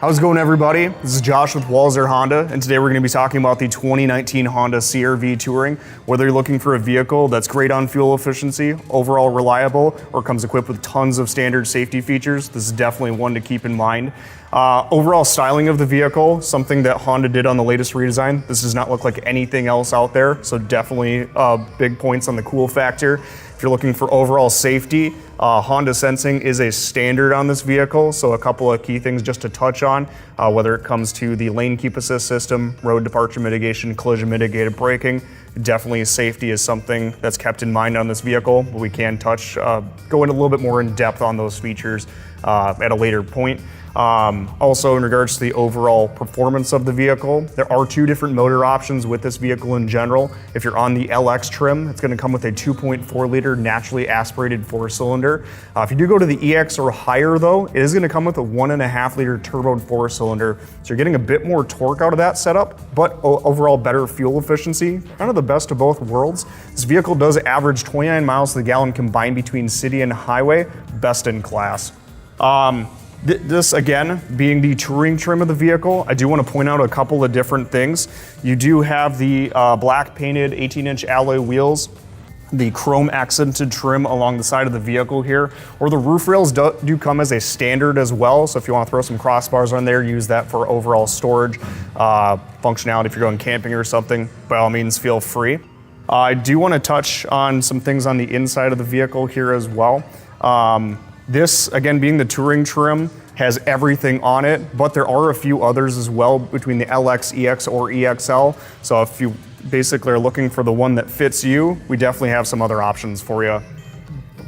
How's it going, everybody? This is Josh with Walser Honda, and today we're going to be talking about the 2019 Honda CR-V Touring. Whether you're looking for a vehicle that's great on fuel efficiency, overall reliable, or comes equipped with tons of standard safety features, this is definitely one to keep in mind. Overall styling of the vehicle, something that Honda did on the latest redesign. This does not look like anything else out there, so definitely big points on the cool factor. If you're looking for overall safety, Honda sensing is a standard on this vehicle, so a couple of key things just to touch on, whether it comes to the lane keep assist system, road departure mitigation, collision mitigated braking. Definitely safety is something that's kept in mind on this vehicle, but we can go into a little bit more in depth on those features at a later point. Also, in regards to the overall performance of the vehicle, there are two different motor options with this vehicle in general. If you're on the LX trim, it's going to come with a 2.4 liter naturally aspirated 4-cylinder. If you do go to the EX or higher though, it is going to come with a 1.5 liter turboed 4-cylinder. So you're getting a bit more torque out of that setup, but overall better fuel efficiency. Kind of the best of both worlds. This vehicle does average 29 miles to the gallon combined between city and highway, best in class. This, again, being the touring trim of the vehicle, I do want to point out a couple of different things. You do have the black painted 18-inch alloy wheels, the chrome accented trim along the side of the vehicle here, or the roof rails do come as a standard as well. So if you want to throw some crossbars on there, use that for overall storage functionality. If you're going camping or something, by all means, feel free. I do want to touch on some things on the inside of the vehicle here as well. This, again, being the touring trim, has everything on it, but there are a few others as well between the LX, EX, or EXL. So if you basically are looking for the one that fits you, we definitely have some other options for you.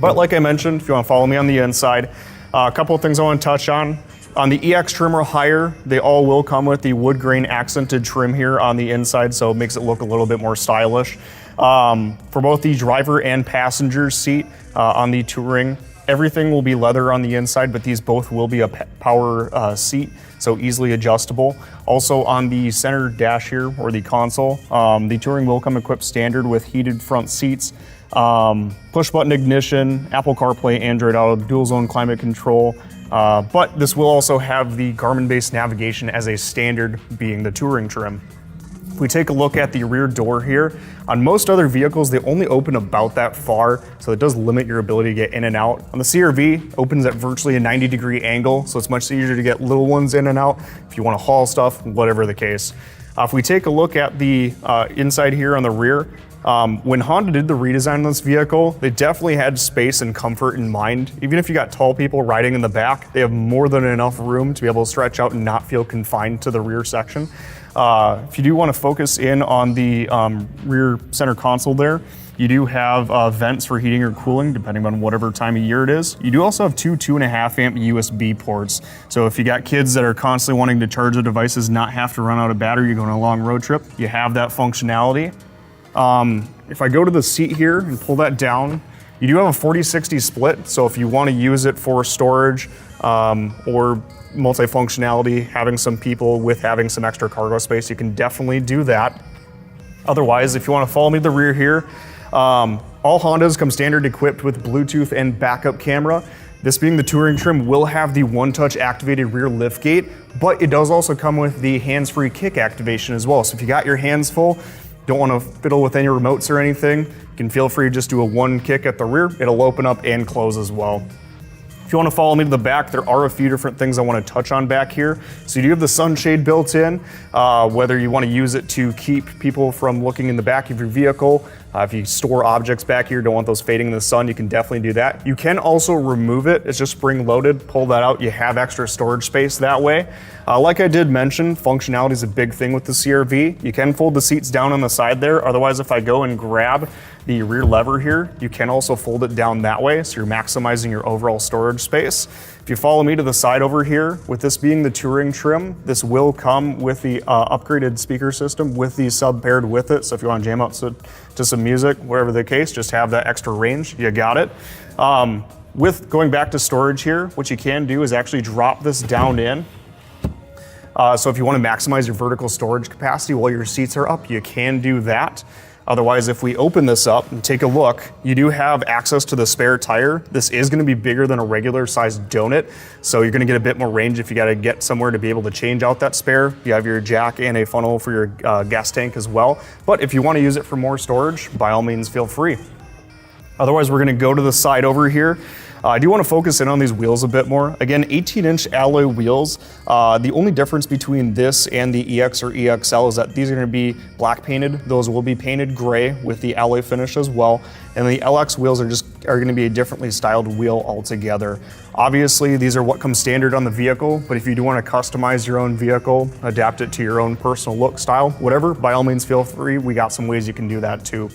But like I mentioned, if you want to follow me on the inside, a couple of things I want to touch on. On the EX trim or higher, they all will come with the wood grain accented trim here on the inside, so it makes it look a little bit more stylish. For both the driver and passenger seat on the touring, everything will be leather on the inside, but these both will be a power seat, so easily adjustable. Also on the center dash here, or the console, the touring will come equipped standard with heated front seats, push button ignition, Apple CarPlay, Android Auto, dual zone climate control, but this will also have the Garmin-based navigation as a standard, being the touring trim. If we take a look at the rear door here, on most other vehicles, they only open about that far, so it does limit your ability to get in and out. On the CR-V, it opens at virtually a 90-degree angle, so it's much easier to get little ones in and out if you want to haul stuff, whatever the case. If we take a look at the inside here on the rear, when Honda did the redesign of this vehicle, they definitely had space and comfort in mind. Even if you got tall people riding in the back, they have more than enough room to be able to stretch out and not feel confined to the rear section. If you do want to focus in on the rear center console there, you do have vents for heating or cooling, depending on whatever time of year it is. You do also have two 2.5 amp USB ports. So if you got kids that are constantly wanting to charge the devices, not have to run out of battery, you're going on a long road trip, you have that functionality. If I go to the seat here and pull that down, you do have a 40-60 split. So if you want to use it for storage or multifunctionality, having some people with having some extra cargo space, you can definitely do that. Otherwise, if you want to follow me to the rear here, all Hondas come standard equipped with Bluetooth and backup camera. This being the touring trim will have the one-touch activated rear liftgate, but it does also come with the hands-free kick activation as well. So if you got your hands full, don't want to fiddle with any remotes or anything, you can feel free to just do a one kick at the rear. It'll open up and close as well. If you want to follow me to the back, there are a few different things I want to touch on back here. So you do have the sunshade built in, whether you want to use it to keep people from looking in the back of your vehicle. If you store objects back here, don't want those fading in the sun, you can definitely do that. You can also remove it. It's just spring loaded. Pull that out. You have extra storage space that way. Like I did mention, functionality is a big thing with the CR-V. You can fold the seats down on the side there. Otherwise, if I go and grab the rear lever here, you can also fold it down that way, so you're maximizing your overall storage space. If you follow me to the side over here, with this being the touring trim, this will come with the upgraded speaker system with the sub paired with it. So if you want to jam out to some music, whatever the case, just have that extra range, you got it. With going back to storage here, what you can do is actually drop this down in. So if you want to maximize your vertical storage capacity while your seats are up, you can do that. Otherwise, if we open this up and take a look, you do have access to the spare tire. This is going to be bigger than a regular sized donut, so you're going to get a bit more range if you got to get somewhere to be able to change out that spare. You have your jack and a funnel for your gas tank as well. But if you want to use it for more storage, by all means, feel free. Otherwise, we're going to go to the side over here. I do want to focus in on these wheels a bit more. Again, 18-inch alloy wheels. The only difference between this and the EX or EXL is that these are going to be black painted. Those will be painted gray with the alloy finish as well. And the LX wheels are going to be a differently styled wheel altogether. Obviously, these are what comes standard on the vehicle, but if you do want to customize your own vehicle, adapt it to your own personal look, style, whatever, by all means, feel free. We got some ways you can do that too.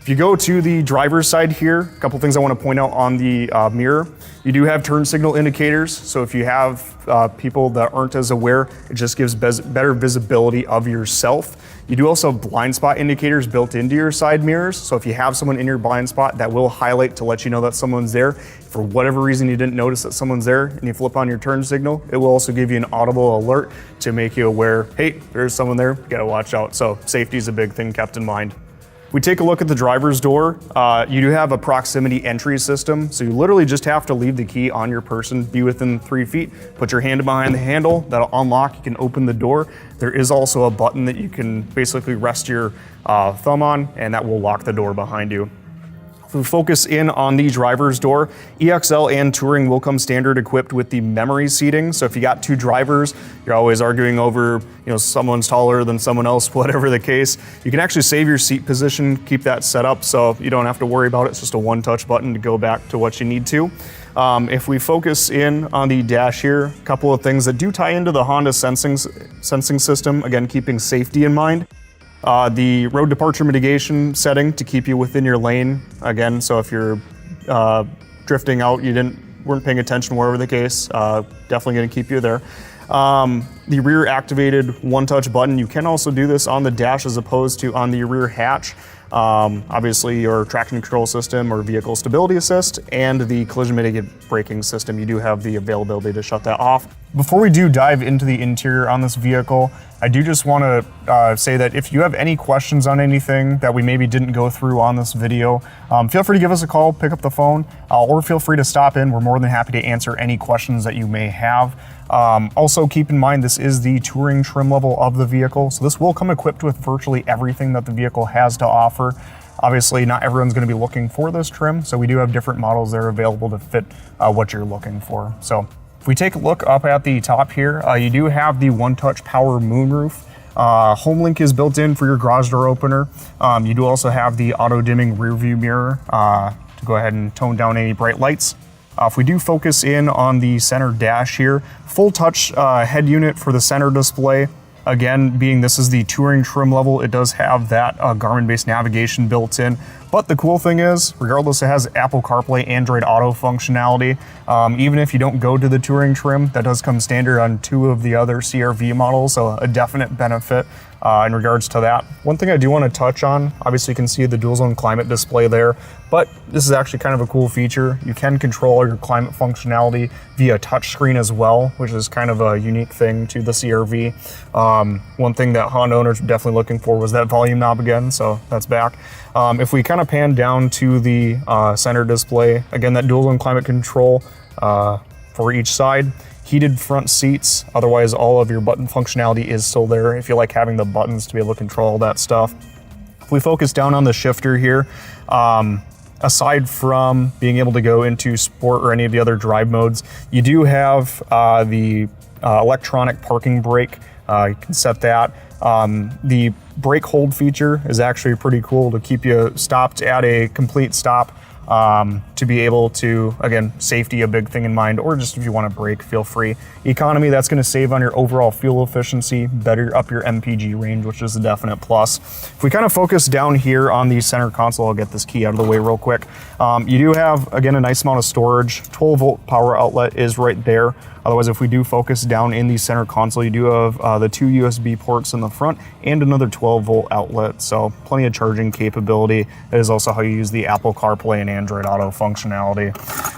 If you go to the driver's side here, a couple things I want to point out on the mirror. You do have turn signal indicators, so if you have people that aren't as aware, it just gives better visibility of yourself. You do also have blind spot indicators built into your side mirrors, so if you have someone in your blind spot, that will highlight to let you know that someone's there. For whatever reason you didn't notice that someone's there and you flip on your turn signal, it will also give you an audible alert to make you aware, hey, there's someone there, you gotta watch out. So safety is a big thing kept in mind. We take a look at the driver's door. You do have a proximity entry system, so you literally just have to leave the key on your person, be within 3 feet, put your hand behind the handle, that'll unlock, you can open the door. There is also a button that you can basically rest your thumb on, and that will lock the door behind you. If we focus in on the driver's door, EXL and Touring will come standard equipped with the memory seating. So if you got two drivers, you're always arguing over, someone's taller than someone else, whatever the case. You can actually save your seat position, keep that set up so you don't have to worry about it. It's just a one-touch button to go back to what you need to. If we focus in on the dash here, a couple of things that do tie into the Honda sensing system, again, keeping safety in mind. The road departure mitigation setting to keep you within your lane. Again, so if you're drifting out, weren't paying attention, wherever the case, definitely going to keep you there. The rear activated one-touch button. You can also do this on the dash as opposed to on the rear hatch. Obviously, your traction control system or vehicle stability assist and the collision mitigation braking system, you do have the availability to shut that off. Before we do dive into the interior on this vehicle, I do just want to say that if you have any questions on anything that we maybe didn't go through on this video, feel free to give us a call, pick up the phone, or feel free to stop in. We're more than happy to answer any questions that you may have. Also, keep in mind, this is the touring trim level of the vehicle, so this will come equipped with virtually everything that the vehicle has to offer. Obviously, not everyone's going to be looking for this trim, so we do have different models that are available to fit what you're looking for. So if we take a look up at the top here, you do have the one-touch power moonroof. HomeLink is built in for your garage door opener. You do also have the auto-dimming rear view mirror to go ahead and tone down any bright lights. If we do focus in on the center dash here, full touch head unit for the center display. Again, being this is the touring trim level, it does have that Garmin-based navigation built in. But the cool thing is, regardless, it has Apple CarPlay, Android Auto functionality. Even if you don't go to the touring trim, that does come standard on 2 of the other CR-V models, so a definite benefit in regards to that. One thing I do want to touch on, obviously you can see the dual zone climate display there, but this is actually kind of a cool feature. You can control your climate functionality via touchscreen as well, which is kind of a unique thing to the CR-V. One thing that Honda owners were definitely looking for was that volume knob again, so that's back. If we kind of pan down to the center display, again, that dual zone climate control for each side. Heated front seats, otherwise all of your button functionality is still there if you like having the buttons to be able to control all that stuff. If we focus down on the shifter here, aside from being able to go into sport or any of the other drive modes, you do have the electronic parking brake. You can set that. The brake hold feature is actually pretty cool to keep you stopped at a complete stop. To be able to, again, safety a big thing in mind, or just if you want to brake, feel free. Economy, that's going to save on your overall fuel efficiency, better up your MPG range, which is a definite plus. If we kind of focus down here on the center console, I'll get this key out of the way real quick. You do have, again, a nice amount of storage. 12-volt power outlet is right there. Otherwise, if we do focus down in the center console, you do have the 2 USB ports in the front and another 12-volt outlet, so plenty of charging capability. That is also how you use the Apple CarPlay and Android Auto functionality.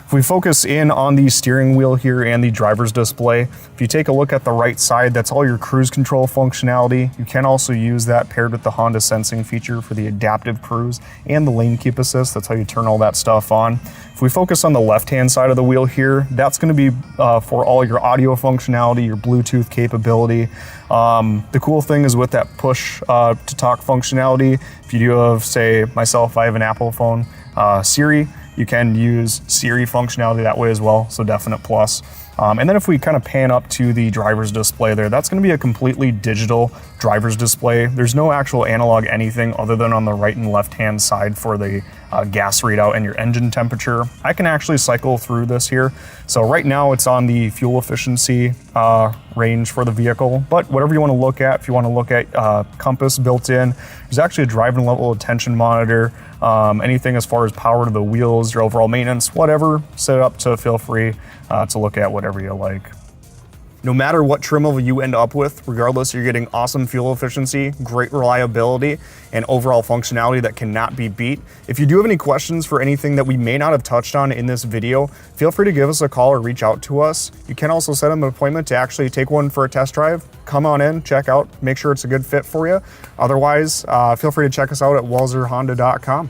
If we focus in on the steering wheel here and the driver's display, if you take a look at the right side, that's all your cruise control functionality. You can also use that paired with the Honda sensing feature for the adaptive cruise and the lane keep assist. That's how you turn all that stuff on. If we focus on the left-hand side of the wheel here, that's going to be for all your audio functionality, your Bluetooth capability. The cool thing is with that push to talk functionality, if you do have, say, myself, I have an Apple phone, Siri, you can use Siri functionality that way as well, so definite plus. And then if we kind of pan up to the driver's display there, that's going to be a completely digital driver's display. There's no actual analog anything other than on the right and left hand side for the gas readout and your engine temperature. I can actually cycle through this here. So right now it's on the fuel efficiency range for the vehicle, but whatever you want to look at, if you want to look at compass built in, there's actually a driving level attention monitor, anything as far as power to the wheels, your overall maintenance, whatever, set it up to feel free to look at whatever you like. No matter what trim level you end up with, regardless, you're getting awesome fuel efficiency, great reliability, and overall functionality that cannot be beat. If you do have any questions for anything that we may not have touched on in this video, feel free to give us a call or reach out to us. You can also set an appointment to actually take one for a test drive. Come on in, check out, make sure it's a good fit for you. Otherwise, feel free to check us out at walserhonda.com.